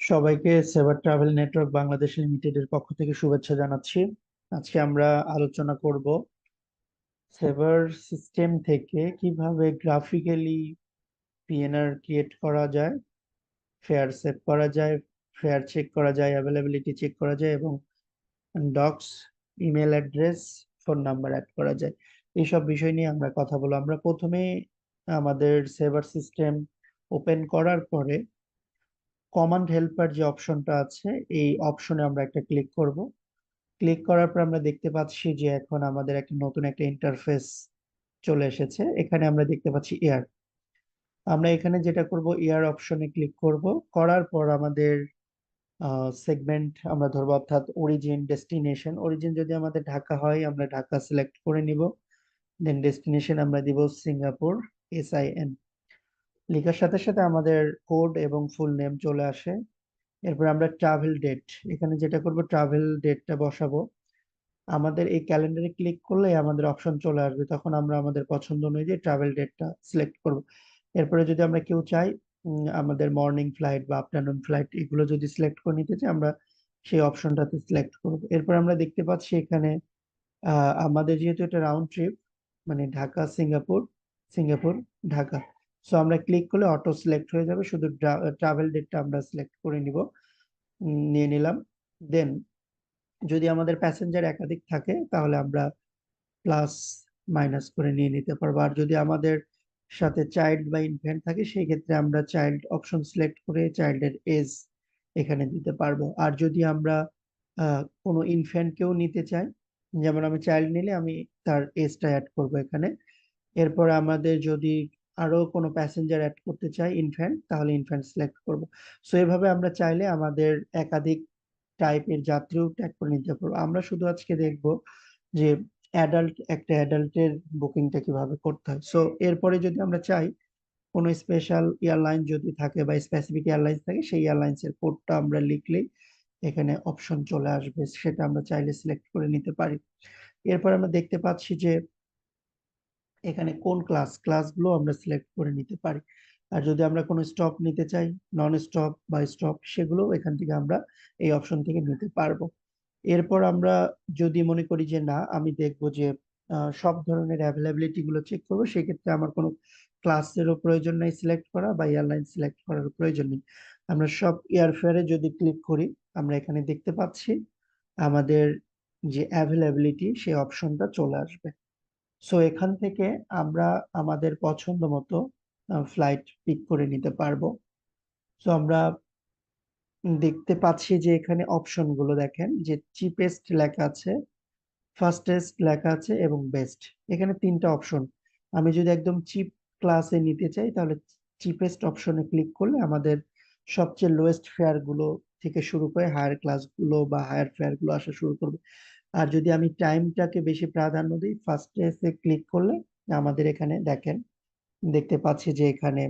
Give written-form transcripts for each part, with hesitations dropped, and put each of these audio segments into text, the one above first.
সবাইকে সেভার travel network Bangladesh লিমিটেডের পক্ষ থেকে শুভেচ্ছা জানাচ্ছি। আজকে আমরা আলোচনা করব সেভার সিস্টেম থেকে কিভাবে গ্রাফিক্যালি পিএনআর ক্রিয়েট করা যায়, ফেয়ার সেভ করা যায়, ফেয়ার চেক করা যায়, অ্যাভেলেবিলিটি চেক করা যায় এবং docs, email address, phone number add করা যায়। এইসব বিষয় নিয়ে আমরা কথা বলবো। আমরা প্রথমে আমাদের সেভার সিস্টেম ওপেন করার পরে কমান্ড হেল্পার যে অপশনটা আছে, এই অপশনে আমরা একটা ক্লিক করব। ক্লিক করার পর আমরা দেখতে পাচ্ছি যে এখন আমাদের একটা নতুন একটা ইন্টারফেস চলে এসেছে। এখানে আমরা দেখতে পাচ্ছি এয়ার। আমরা এখানে যেটা করব, এয়ার অপশনে ক্লিক করব। করার পর আমাদের সেগমেন্ট আমরা ধরবো, অর্থাৎ অরিজিন, ডেস্টিনেশন। অরিজিন যদি আমাদের ঢাকা হয় আমরা ঢাকা সিলেক্ট করে নিব। দেন ডেস্টিনেশন আমরা দিব সিঙ্গাপুর, SIN। লেখার সাথে সাথে আমাদের কোড এবং ফুল নেম চলে আসে। এরপর আমরা ট্রাভেল ডেট, এখানে যেটা করব ট্রাভেল ডেটটা বসাবো। আমাদের এই ক্যালেন্ডারে ক্লিক করলে আমাদের অপশন চলে আসবে, তখন আমরা আমাদের পছন্দ অনুযায়ী ট্রাভেল ডেটটা সিলেক্ট করব। এরপরে যদি আমরা কেউ চাই আমাদের মর্নিং ফ্লাইট বা আফটারনুন ফ্লাইট এগুলো যদি সিলেক্ট করে নিতে চাই, আমরা সেই অপশনটাতে সিলেক্ট করব। এরপর আমরা দেখতে পাচ্ছি এখানে আমাদের যেহেতু এটা রাউন্ড ট্রিপ, মানে Dhaka Singapore, Singapore Dhaka, so আমরা ক্লিক করলে অটো সিলেক্ট হয়ে যাবে। শুধু ট্রাভেল ডেটটা আমরা সিলেক্ট করে নিব, নিয়ে নিলাম। দেন যদি আমাদের প্যাসেঞ্জার একাধিক থাকে তাহলে আমরা প্লাস মাইনাস করে নিয়ে নিতে পারবো। আর যদি আমাদের সাথে চাইল্ড বা ইনফ্যান্ট থাকে সেই ক্ষেত্রে আমরা চাইল্ড অপশন সিলেক্ট করে চাইল্ডের এজ এখানে দিতে পারবো। আর যদি আমরা কোনো ইনফ্যান্টকেও নিতে চাই, যেমন আমি চাইল্ড নিলে আমি তার এজটা অ্যাড করব এখানে। এরপর আমাদের যদি আরো কোনো প্যাসেঞ্জার অ্যাড করতে চাই ইনফ্যান্ট, তাহলে ইনফ্যান্ট সিলেক্ট করব। সো এভাবে আমরা চাইলে আমাদের একাধিক টাইপের যাত্রীও ট্যাগ করে নিতে পারবো। আমরা শুধু আজকে দেখব যে একটা অ্যাডাল্টের বুকিংটা কিভাবে করতে হয়। সো এরপরে যদি আমরা চাই কোনো স্পেশাল এয়ারলাইন যদি থাকে বা স্পেসিফিক এয়ারলাইন্স থাকে, সেই এয়ারলাইন্সের কোডটা আমরা লিখলেই এখানে অপশন চলে আসবে, সেটা আমরা চাইলে সিলেক্ট করে নিতে পারি। এরপর আমরা দেখতে পাচ্ছি যে এখানে কোন ক্লাসগুলো আমরা সিলেক্ট করে নিতে পারি। আর যদি আমরা কোনো স্টপ নিতে চাই, নন স্টপ বা স্টপ, সেগুলো এখান থেকে আমরা এই অপশন থেকে নিতে পারবো। এরপর আমরা যদি মনে করি যে না, আমি দেখবো যে সব ধরনের অ্যাভেলেবিলিটি গুলো চেক করবো, সেক্ষেত্রে আমার কোনো ক্লাসেরও প্রয়োজন নেই সিলেক্ট করা বা এয়ারলাইন সিলেক্ট করার প্রয়োজন নেই। আমরা সব এয়ারফেয়ারে যদি ক্লিক করি, আমরা এখানে দেখতে পাচ্ছি আমাদের যে অ্যাভেলেবিলিটি সেই অপশনটা চলে আসবে। সো এখান থেকে আমরা আমাদের পছন্দ মতো ফ্লাইট পিক করে নিতে পারবো। সো আমরা দেখতে পাচ্ছি যে এখানে অপশনগুলো দেখেন যে চিপেস্ট লেখা আছে, ফাস্টেস্ট লেখা আছে এবং বেস্ট। এখানে তিনটা অপশন। আমি যদি একদম চিপ ক্লাসে নিতে চাই তাহলে চিপেস্ট অপশনে ক্লিক করলে আমাদের সবচেয়ে লোয়েস্ট ফেয়ার গুলো থেকে শুরু করে হায়ার ক্লাস গুলো বা হায়ার ফেয়ার গুলো আসা শুরু করবে। আর যদি আমি টাইমটাকে বেশি প্রাধান্য দিই, ফাস্টেস্টে ক্লিক করলে আমাদের এখানে দেখেন, দেখতে পাচ্ছি যে এখানে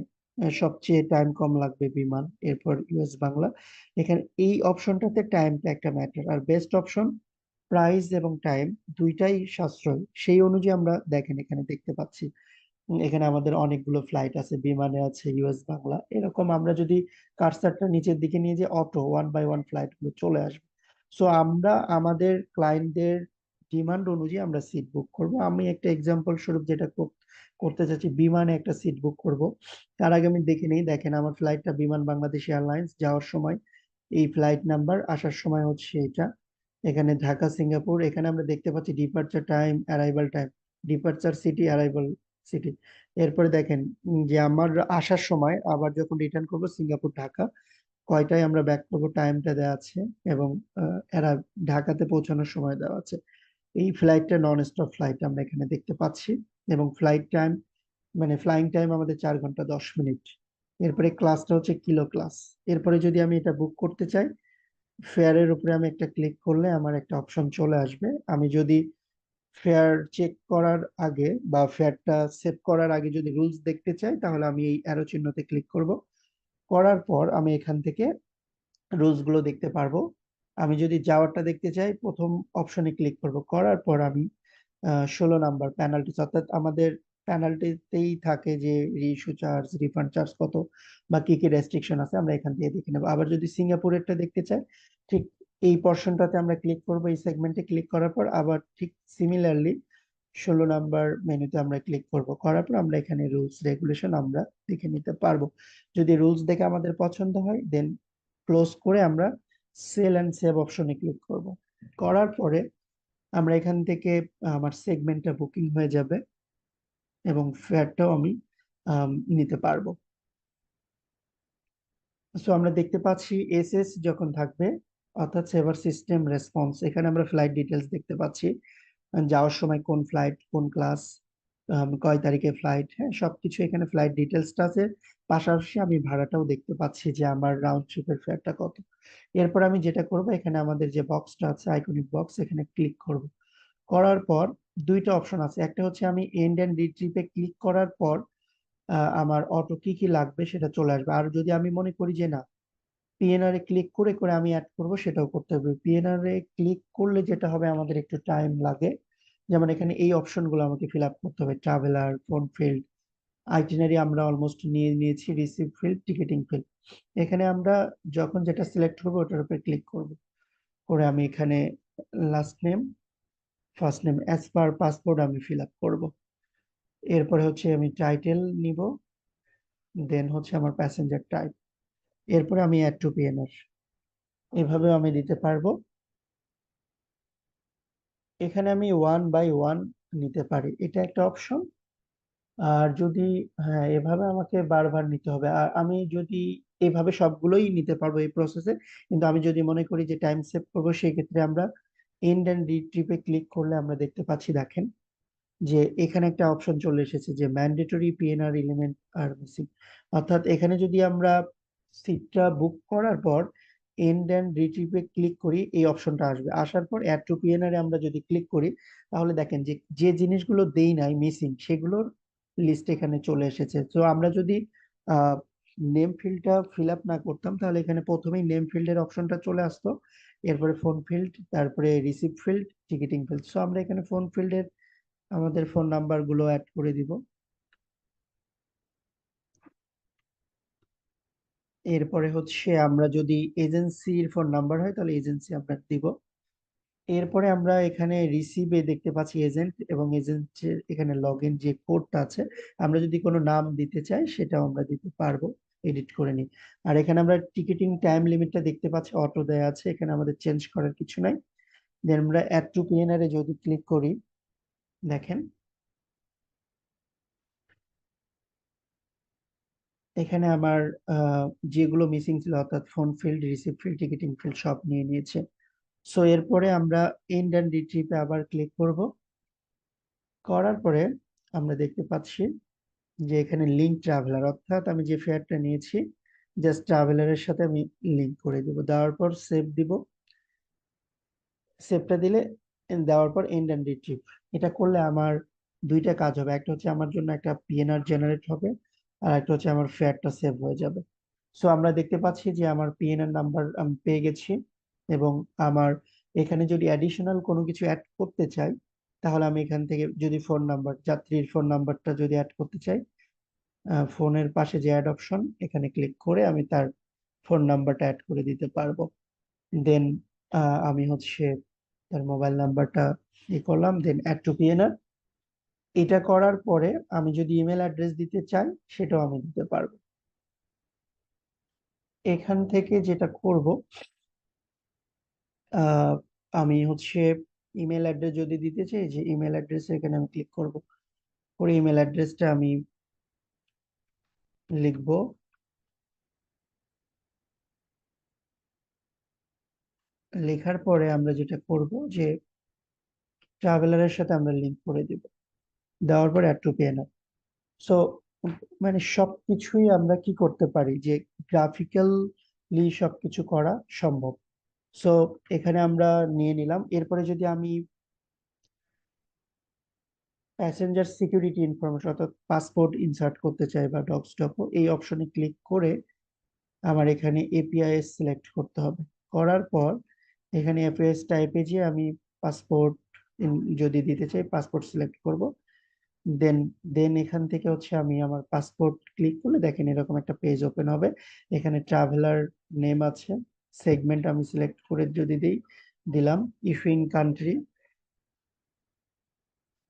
সবচেয়ে টাইম কম লাগবে বিমান, এরপর ইউএস বাংলা। এখানে এই অপশনটাতে টাইমটা একটা ম্যাটার। আর বেস্ট অপশন প্রাইস এবং টাইম দুইটাই সাশ্রয়, সেই অনুযায়ী আমরা দেখেন এখানে দেখতে পাচ্ছি এখানে আমাদের অনেকগুলো ফ্লাইট আছে, বিমানে আছে, ইউএস বাংলা, এরকম আমরা যদি কার্সারটা নিচের দিকে নিয়ে যে auto one by one flight গুলো চলে আসবে। সো আমরা আমাদের ক্লায়েন্টদের ডিমান্ড অনুযায়ী আমরা সিট বুক করব। আমি একটা এক্সাম্পল স্বরূপ যেটা করতে চাচ্ছি, বিমানে একটা সিট বুক করব। তার আগে আমি দেখে নিই, দেখেন আমার ফ্লাইটটা বিমান বাংলাদেশ এয়ারলাইন্স, যাওয়ার সময় এই ফ্লাইট নাম্বার, আসার সময় হচ্ছে এটা। এখানে ঢাকা সিঙ্গাপুর, এখানে আমরা দেখতে পাচ্ছি departure time, arrival time, departure city, arrival city. এরপরে দেখেন যে আমার আসার সময় আবার যখন রিটার্ন করব সিঙ্গাপুর ঢাকা, কয়টায় আমরা ব্যাক করবো টাইমটা দেওয়া আছে এবং এরা ঢাকাতে পৌঁছানোর সময় দেওয়া আছে। এই ফ্লাইটটা নন স্টপ ফ্লাইট আমরা এখানে দেখতে পাচ্ছি। এবং ফ্লাইট টাইম মানে ফ্লাইং টাইম আমাদের 4 ঘন্টা 10 মিনিট। এরপরে ক্লাসটা হচ্ছে কিলো ক্লাস। এরপরে যদি আমি এটা বুক করতে চাই, ফেয়ারের উপরে আমি একটা ক্লিক করলে আমার একটা অপশন চলে আসবে। আমি যদি ফেয়ার চেক করার আগে বা ফেয়ারটা সেভ করার আগে যদি রুলস দেখতে চাই, তাহলে আমি এই অ্যারো চিহ্নতে ক্লিক করব। করার পর আমি এখান থেকে রুলস গুলো দেখতে পারবো। আমি যদি যাওয়ারটা দেখতে চাই, প্রথম অপশনে ক্লিক করব। করার পর আমি 16 নাম্বার পেনাল্টি, অর্থাৎ আমাদের পেনাল্টিতেই থাকে যে রিইস্যু চার্জ, রিফান্ড চার্জ কত বা কি কি রেস্ট্রিকশন আছে আমরা এখান থেকে দেখে নেবো। আবার যদি সিঙ্গাপুরেরটা দেখতে চাই, ঠিক এই পর্শনটাতে আমরা ক্লিক করব, এই সেগমেন্টে ক্লিক করার পর আবার ঠিক সিমিলারলি 16 নাম্বার মেনুতে আমরা ক্লিক করব, করার পর আমরা এখানে রুলস রেগুলেশন আমরা দেখে নিতে পারবো। যদি রুলস দেখে আমাদের পছন্দ হয় দেন ক্লোজ করে আমরা সেল অ্যান্ড সেভ অপশনে ক্লিক করব। করার পরে আমরা এখান থেকে আমার সেগমেন্টটা বুকিং হয়ে যাবে এবং ফেয়ারটাও আমি নিতে পারবো। সো আমরা দেখতে পাচ্ছি এসএস যখন থাকবে, অর্থাৎ সেভার সিস্টেম রেসপন্স, এখানে আমরা ফ্লাইট ডিটেলস দেখতে পাচ্ছি, যাওয়ার সময় কোন ফ্লাইট, কোন ক্লাস, কয় তারিখে ফ্লাইট, হ্যাঁ সবকিছু এখানে ফ্লাইট ডিটেলসটা আছে। পাশাপাশি আমি ভাড়াটাও দেখতে পাচ্ছি যে আমার রাউন্ড ট্রিপের ফেয়ারটা কত। এরপর আমি যেটা করব, এখানে আমাদের যে বক্সটা আছে আইকনিক বক্স, এখানে ক্লিক করব। করার পর দুইটা অপশন আছে, একটা হচ্ছে আমি এন্ড এন্ড রিট্রিপে ক্লিক করার পর আমার অটো কি কি লাগবে সেটা চলে আসবে। আর যদি আমি মনে করি যে না, পিএনআর এ ক্লিক করে করে আমি অ্যাড করব, সেটাও করতে হবে। পিএনআর এ ক্লিক করলে যেটা হবে, আমাদের একটু টাইম লাগে। যেমন এখানে এই অপশনগুলো আমাকে ফিল আপ করতে হবে, ট্রাভেলার, ফোন ফিল্ড, আইটিনারি আমরা অলমোস্ট নিয়ে নিয়েছি, রিসিভ ফিল্ড, টিকেটিং ফিল্ড। এখানে আমরা যখন যেটা সিলেক্ট করবো ওটার উপরে ক্লিক করব, করে আমি এখানে last name, first name as per passport আমি ফিল আপ করবো। এরপরে হচ্ছে আমি টাইটেল নিব, দেন হচ্ছে আমার প্যাসেঞ্জার টাইপ, এরপরে আমি অ্যাড টু পিএনআর, এভাবে আমি দিতে পারবো। এখানে আমি 1 বাই 1 নিতে পারি, এটা একটা অপশন। আর যদি, হ্যাঁ এভাবে আমাকে বারবার নিতে হবে। আর আমি যদি এভাবে সবগুলোই নিতে পারবো এই প্রসেসে, কিন্তু আমি যদি মনে করি যে টাইম সেভ করবো, সেই ক্ষেত্রে আমরা এন্ড এন্ড রিট্রিপে ক্লিক করলে আমরা দেখতে পাচ্ছি, দেখেন যে এখানে একটা অপশন চলে এসেছে যে ম্যান্ডেটরি পিএনআর এলিমেন্ট আর মিসিং। অর্থাৎ এখানে যদি আমরা সিটটা বুক করার পর এন্ড এন্ড রিট্রিপে ক্লিক করি, এই অপশনটা আসবে। আসার পর অ্যাড টু পিএনআর এ আমরা যদি ক্লিক করি, তাহলে দেখেন যে যে জিনিসগুলো দেই নাই মিসিং, সেগুলোর লিস্ট এখানে চলে এসেছে। তো আমরা যদি নেম ফিল্ডটা ফিল আপ না করতাম, তাহলে এখানে প্রথমেই নেম ফিল্ডের অপশনটা চলে আসতো, এরপরে ফোন ফিল্ড, তারপরে receive field, ticketing field. So আমরা এখানে ফোন ফিল্ডের আমাদের ফোন নাম্বার গুলো অ্যাড করে দিব। এরপরে হচ্ছে আমরা যদি এজেন্সির ফোন নাম্বার হয় তাহলে এজেন্সি আমরা দিব। এরপরে আমরা এখানে রিসিভে দেখতে পাচ্ছি এজেন্ট, এবং এজেন্টের এখানে লগ ইন যে কোডটা আছে, আমরা যদি কোনো নাম দিতে চাই সেটাও আমরা দিতে পারবো, এডিট করে নিই। আর এখানে আমরা টিকিটিং টাইম লিমিটটা দেখতে পাচ্ছি, অটো দেয়া আছে, এখানে আমাদের চেঞ্জ করার কিছু নাই। দেন আমরা অ্যাড টু পিএনআর এ যদি ক্লিক করি, দেখেন এখানে আমার যেগুলো মিসিং ছিল, অর্থাৎ phone field, receive field, ticketing field সব নিয়ে নিয়েছে। সো এরপরে আমরা এন্ড এন্ড রিট্রিপে আবার ক্লিক করব। করার পরে আমরা দেখতে পাচ্ছি যে এখানে লিঙ্ক ট্রাভেলার, অর্থাৎ আমি যে ফেয়ারটা নিয়েছি জাস্ট ট্রাভেলারের সাথে আমি লিঙ্ক করে দেবো। দেওয়ার পর সেভ দিব। সেভটা দিলে, দেওয়ার পর এন্ড এন্ড রিট্রিভ, এটা করলে আমার দুইটা কাজ হবে, একটা হচ্ছে আমার জন্য একটা পিএনআর জেনারেট হবে, আর একটা হচ্ছে আমার ফেয়ারটা সেভ হয়ে যাবে। সো আমরা দেখতে পাচ্ছি যে আমার পিএনআর নাম্বার আমি পেয়ে গেছি, এবং আমার এখানে যদি অ্যাডিশনাল কোনো কিছু অ্যাড করতে চাই, তাহলে আমি এখান থেকে যদি ফোন নাম্বার, যাত্রীর ফোন নাম্বারটা যদি অ্যাড করতে চাই, ফোনের পাশে যে অ্যাড অপশন, এখানে ক্লিক করে আমি তার ফোন নাম্বারটা অ্যাড করে দিতে পারবো। দেন আমি হচ্ছে তার মোবাইল নাম্বারটা করলাম, দেন অ্যাড টু পিএনআর। এটা করার পরে আমি যদি ইমেল অ্যাড্রেস দিতে চাই, সেটাও আমি দিতে পারবো। এখান থেকে যেটা করব, আহ, আমি হচ্ছে ইমেল অ্যাড্রেস যদি দিতে চাই, যে ইমেল অ্যাড্রেস, এখানে আমি ক্লিক করব, করে ইমেল অ্যাড্রেসটা আমি লিখবো। লেখার পরে আমরা যেটা করব যে ট্রাভেলারের সাথে আমরা লিংক করে দিব, দেওয়ার পরে অ্যাড টু পিএনআর। সো মানে সবকিছুই আমরা কি করতে পারি, যে গ্রাফিক্যালি সবকিছু করা সম্ভব। সো এখানে আমরা নিয়ে নিলাম। এরপরে যদি আমি প্যাসেঞ্জার সিকিউরিটি ইনফরমেশন, অর্থাৎ পাসপোর্ট ইনসার্ট করতে চাই বা ডক্স ডকো, এই অপশনে ক্লিক করে আমার এখানে এপিআইএস সিলেক্ট করতে হবে। করার পর এখানে এপিআইএস টাইপে যে আমি পাসপোর্ট যদি দিতে চাই, পাসপোর্ট সিলেক্ট করব। দেন দেন এখান থেকে হচ্ছে আমি আমার পাসপোর্ট ক্লিক করলে দেখেন এরকম একটা পেজ ওপেন হবে। এখানে ট্রাভেলার নেম আছে, সেগমেন্ট আমি সিলেক্ট করে যদি দিলাম ইস্যুইং কান্ট্রি,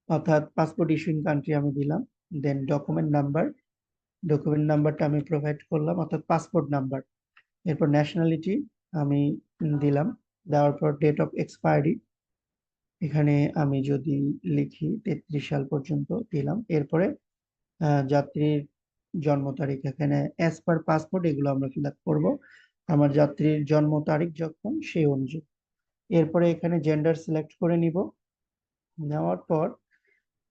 অর্থাৎ পাসপোর্ট ইস্যুইং কান্ট্রি আমি দিলাম। দেন ডকুমেন্ট নাম্বারটা আমি প্রোভাইড করলাম, অর্থাৎ পাসপোর্ট নাম্বার। এরপর ন্যাশনালিটি আমি দিলাম, দেওয়ার পর ডেট অফ এক্সপায়ারি এখানে আমি যদি লিখি 33 সাল পর্যন্ত দিলাম। এরপরে যাত্রীর জন্ম তারিখ এখানে অ্যাজ পার পাসপোর্ট এগুলো আমরা ফিল আপ করবো, আমার যাত্রীর জন্ম তারিখ যখন সেই অনুযায়ী। এরপরে এখানে জেন্ডার সিলেক্ট করে নিব, নেওয়ার পর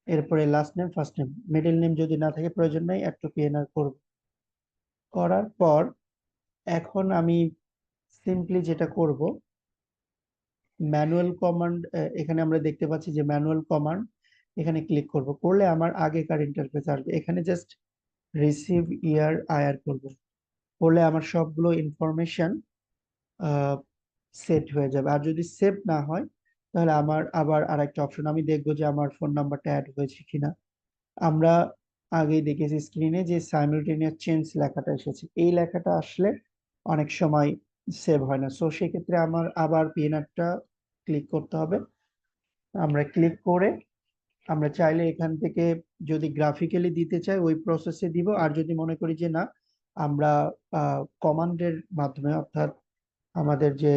এরপরে last name first name, middle name যদি না থাকে প্রয়োজন নাই, অ্যাড টু পিএনআর করব। করার পর এখন আমি সিম্পলি যেটা করব, ম্যানুয়াল কমান্ড, এখানে আমরা দেখতে পাচ্ছি যে ম্যানুয়াল কমান্ড, এখানে ক্লিক করব, করলে আমার আগেকার ইন্টারফেস আসবে। এখানে জাস্ট রিসিভ ইয়ার আয়ার করব, করলে আমার সবগুলো ইনফরমেশন সেট হয়ে যাবে। আর যদি সেভ না হয় তাহলে আমার আবার আরেকটা অপশন আমি দেখবো যে আমার ফোন নাম্বারটা অ্যাড হয়েছে কিনা। আমরা আগেই দেখেছি স্ক্রিনে যে সাইমultaneous চেঞ্জ লেখাটা এসেছে, এই লেখাটা আসলে অনেক সময় সেভ হয় না। সো সেক্ষেত্রে আমার আবার পিএনআরটা ক্লিক করতে হবে। আমরা ক্লিক করে আমরা চাইলে এখান থেকে যদি গ্রাফিক্যালি দিতে চাই ওই প্রসেসে দিব, আর যদি মনে করি যে না আমরা কমান্ডের মাধ্যমে, অর্থাৎ আমাদের যে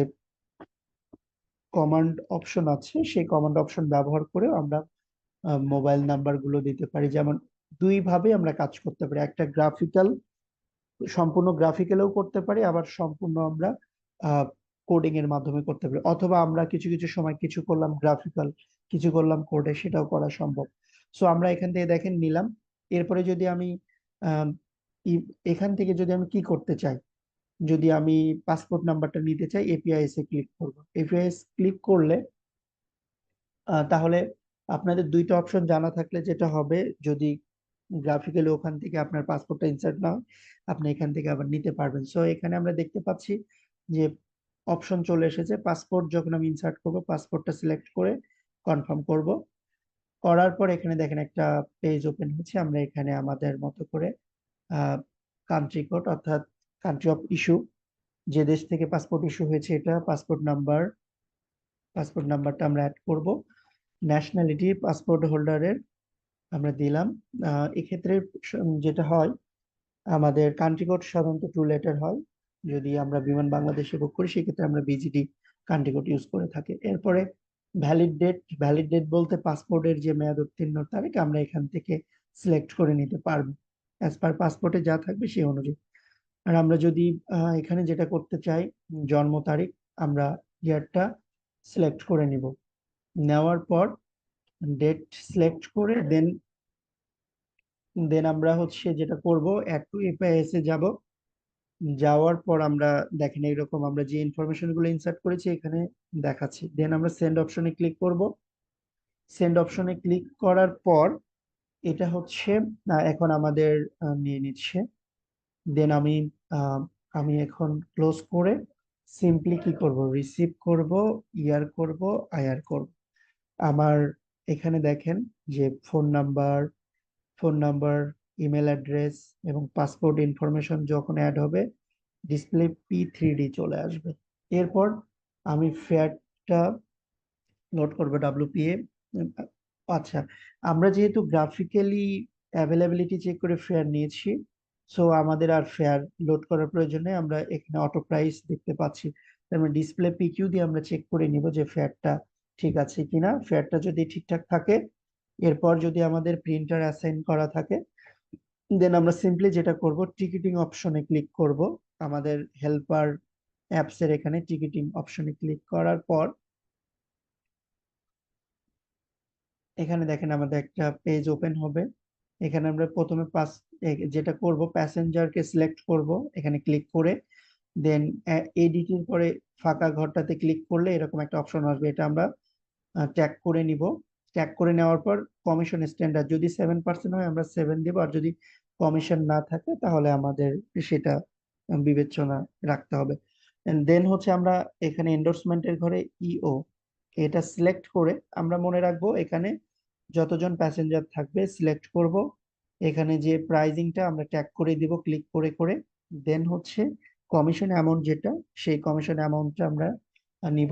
কমান্ড অপশন আছে সেই কমান্ড অপশন ব্যবহার করে আমরা মোবাইল নাম্বার গুলো দিতে পারি। যেমন দুই ভাবে আমরা কাজ করতে পারি, একটা সম্পূর্ণ গ্রাফিক্যালেও করতে পারি, আবার সম্পূর্ণ আমরা কোডিং এর মাধ্যমে করতে পারি, অথবা আমরা কিছু কিছু সময় কিছু করলাম গ্রাফিক্যাল, কিছু করলাম কোডে, সেটাও করা সম্ভব। সো আমরা এখান থেকে দেখেন নিলাম। এরপরে যদি আমি আহ, এখান থেকে যদি আমি কি করতে চাই, যদি আমি পাসপোর্ট নাম্বারটা নিতে চাই, এপিআইএস এ ক্লিক করব। এপিআইএস ক্লিক করলে তাহলে আপনাদের দুইটা অপশন জানা থাকলে যেটা হবে, যদি গ্রাফিক্যালি ওখান থেকে আপনার পাসপোর্টটা ইনসার্ট না হয়, আপনি এখান থেকে আবার নিতে পারবেন। সো এখানে আমরা দেখতে পাচ্ছি যে অপশন চলে এসেছে পাসপোর্ট। যখন আমি ইনসার্ট করব, পাসপোর্টটা সিলেক্ট করে কনফার্ম করব, করার পর এখানে দেখেন একটা পেজ ওপেন হচ্ছে। আমরা এখানে আমাদের মতো করে কান্ট্রি কোড, অর্থাৎ কান্ট্রি অফ ইস্যু, যে দেশ থেকে পাসপোর্ট ইস্যু হয়েছে এটা, পাসপোর্ট নাম্বারটা আমরা অ্যাড করব। ন্যাশনালিটি পাসপোর্ট হোল্ডারের আমরা দিলাম। এক্ষেত্রে যেটা হয়, আমাদের কান্ট্রি কোড সাধারণত 2 লেটার হয়। যদি আমরা বিমান বাংলাদেশে বুক করি সেক্ষেত্রে আমরা বিজিডি কান্ট্রি কোড ইউজ করে থাকি। এরপরে ভ্যালিড ডেট বলতে পাসপোর্টের যে মেয়াদ উত্তীর্ণ তারিখ আমরা এখান থেকে সিলেক্ট করে নিতে পারবো, অ্যাজ পার পাসপোর্টে যা থাকবে সেই অনুযায়ী। আর আমরা যদি এখানে যেটা করতে চাই, জন্ম তারিখ, আমরা ইয়ারটা সিলেক্ট করে নিব। নেওয়ার পর ডেট সিলেক্ট করে দেন দেন আমরা হচ্ছে যেটা করব, অ্যাড টু এপিআইএস এ যাব। যাওয়ার পর আমরা দেখেন এইরকম আমরা যে ইনফরমেশন গুলো ইনসার্ট করেছি এখানে দেখাচ্ছি। দেন আমরা সেন্ড অপশনে ক্লিক করব। সেন্ড অপশনে ক্লিক করার পর এটা হচ্ছে এখন আমাদের নিয়ে নিচ্ছে। দেন আহ, আমি এখন ক্লোজ করে সিম্পলি কি করব, রিসিভ করব, ইয়ার করব, আয়ার করব। আমার এখানে দেখেন যে ফোন নাম্বার, ইমেল অ্যাড্রেস এবং পাসপোর্ট ইনফরমেশন যখন অ্যাড হবে ডিসপ্লে P3D চলে আসবে। এরপর আমি ফেয়ারটা লোড করবো WPA। আচ্ছা, আমরা যেহেতু গ্রাফিক্যালি অ্যাভেলেবিলিটি চেক করে ফেয়ার নিয়েছি, সো আমাদের আর ফেয়ার লোড করার প্রয়োজন নেই। আমরা এখানে অটো প্রাইস দেখতে পাচ্ছি, তার মানে ডিসপ্লে PQ দিয়ে আমরা চেক করে নিব যে ফেয়ারটা ঠিক আছে কিনা। ফেয়ারটা যদি ঠিকঠাক থাকে, এরপর যদি আমাদের প্রিন্টার অ্যাসাইন করা থাকে, দেন আমরা সিম্পলি যেটা করব, টিকিটিং অপশনে ক্লিক করব। আমাদের হেল্পার অ্যাপস এর এখানে টিকিটিং অপশনে ক্লিক করার পর এখানে দেখেন আমাদের একটা পেজ ওপেন হবে। এখানে আমরা প্রথমে যেটা করব, প্যাসেঞ্জারকে সিলেক্ট করব এখানে ক্লিক করে। দেন এডিটির পরে ফাঁকা ঘরটাতে ক্লিক করলে এরকম একটা অপশন আসবে, এটা আমরা ট্যাগ করে নিব। ট্যাগ করে নেওয়ার পর কমিশন স্ট্যান্ডার্ড যদি 7% হয় আমরা 7 দিব, আর যদি কমিশন না থাকে তাহলে আমাদের সেটা বিবেচনা রাখতে হবে। দেন হচ্ছে আমরা এখানে এন্ডোর্সমেন্টের ঘরে ইও, এটা সিলেক্ট করে আমরা মনে রাখবো এখানে যতজন প্যাসেঞ্জার থাকবে সিলেক্ট করব, এখানে যে প্রাইজিংটা আমরা ট্যাগ করে দিব ক্লিক করে করে, দেন হচ্ছে কমিশন অ্যামাউন্ট যেটা, সেই কমিশন অ্যামাউন্টটা আমরা নিব।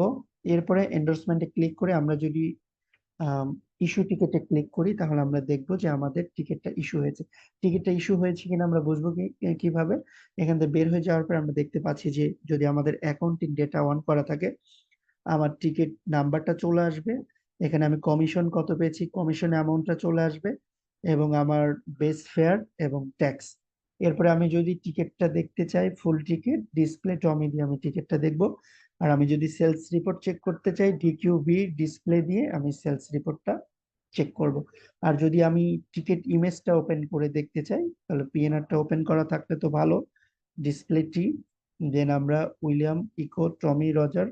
এরপরে এন্ডোর্সমেন্টে ক্লিক করে আমরা যদি ইস্যু টিকেটে ক্লিক করি তাহলে আমরা দেখবো যে আমাদের টিকিটটা ইস্যু হয়েছে। টিকিটটা ইস্যু হয়েছে কিনা আমরা বুঝবো কিভাবে, এখান থেকে বের হয়ে যাওয়ার পর আমরা দেখতে পাচ্ছি যে যদি আমাদের অ্যাকাউন্টিং ডেটা অন করা থাকে আমার টিকিট নাম্বারটা চলে আসবে, এখানে আমি কমিশন কত পেয়েছি কমিশন অ্যামাউন্টটা চলে আসবে, এবং আমার বেস ফেয়ার এবং ট্যাক্স। এরপরে আমি যদি টিকিটটা দেখতে চাই ফুল টিকিট ডিসপ্লে টমি দিয়ে আমি টিকিটটা দেখবো। আর আমি যদি সেলস রিপোর্ট চেক করতে চাই ডিকিউবি ডিসপ্লে দিয়ে আমি সেলস রিপোর্টটা চেক করব। আর যদি আমি টিকিট ইমেজটা ওপেন করে দেখতে চাই তাহলে পিএনআরটা ওপেন করা থাকলে তো ভালো, ডিসপ্লে টি, দেন আমরা উইলিয়াম ইকো টমি রজার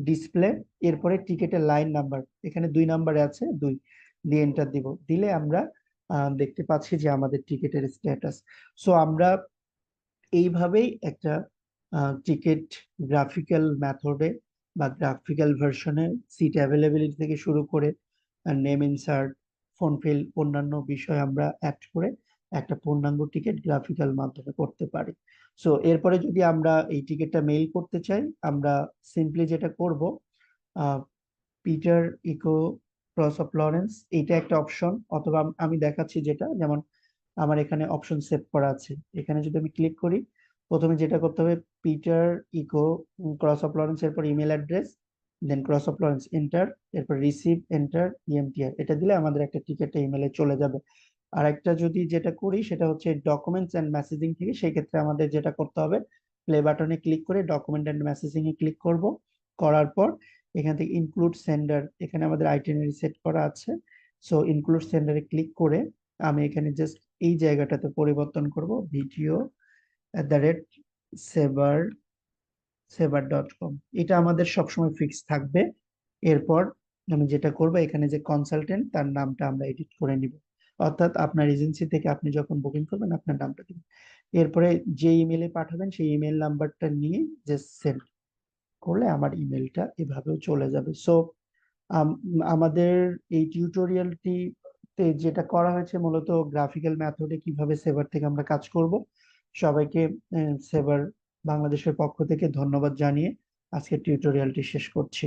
ডিসপ্লে, এরপরে টিকেটের লাইন নাম্বার এখানে 2 নাম্বারে আছে 2 দিয়ে এন্টার দিব, দিলে আমরা দেখতে পাচ্ছি যে আমাদের টিকেটের স্ট্যাটাস। সো আমরা এইভাবেই একটা টিকিট গ্রাফিক্যাল মেথডে বা গ্রাফিক্যাল ভার্সনে সিট অ্যাভেলেবিলিটি থেকে শুরু করে নেম ইনসার্ট ফোন ফিল অন্যান্য বিষয় আমরা অ্যাড করে একটা পূর্ণাঙ্গ টিকিট গ্রাফিক্যাল মাধ্যমে করতে পারি। সো এরপরে যদি আমরা এই টিকিটটা মেইল করতে চাই আমরা সিম্পলি যেটা করব, পিটার ইকো ক্রস অফ লরেন্স এইটা একটা অপশন, অথবা আমি দেখাচ্ছি যেটা, যেমন আমার এখানে অপশন সেভ করা আছে, এখানে যদি আমি ক্লিক করি প্রথমে যেটা করতে হবে Peter eco cross of Lawrence, এরপর email address, then cross of Lawrence enter, এরপর রিসিভ এন্টার ইএমটিআর, এটা দিলে আমাদের একটা টিকেটটা ইমেলে চলে যাবে। আর একটা যদি যেটা করি সেটা হচ্ছে ডকুমেন্টস এন্ড মেসেজিং থেকে, সেই ক্ষেত্রে আমাদের যেটা করতে হবে প্লে বাটনে ক্লিক করে ডকুমেন্ট এন্ড মেসেজিং এ ক্লিক করব, করার পর এখান থেকে ইনক্লুড সেন্ডার, এখানে আমাদের আইটিনারি সেট করা আছে, সো ইনক্লুড সেন্ডারে ক্লিক করে আমি এখানে জাস্ট এই জায়গাটাতে পরিবর্তন করব video@, সেভার সেভার.com, এটা আমাদের সবসময় ফিক্স থাকবে। এরপর আমি যেটা করব এখানে যে কনসালটেন্ট তার নামটা আমরা এডিট করে নিব, অর্থাৎ আপনার এজেন্সি থেকে আপনি যখন বুকিং করবেন আপনার নামটা দিবেন। এরপরে যে ইমেলে পাঠাবেন সেই ইমেল নাম্বারটা নিয়ে জাস্ট সেন্ড করলে আমার ইমেলটা এভাবেও চলে যাবে। সো আমাদের এই টিউটোরিয়ালটিতে যেটা করা হয়েছে মূলত গ্রাফিক্যাল মেথডে কিভাবে সেভার থেকে আমরা কাজ করব। সবাইকে সেভার বাংলাদেশের পক্ষ থেকে ধন্যবাদ জানিয়ে আজকের টিউটোরিয়ালটি শেষ করছি।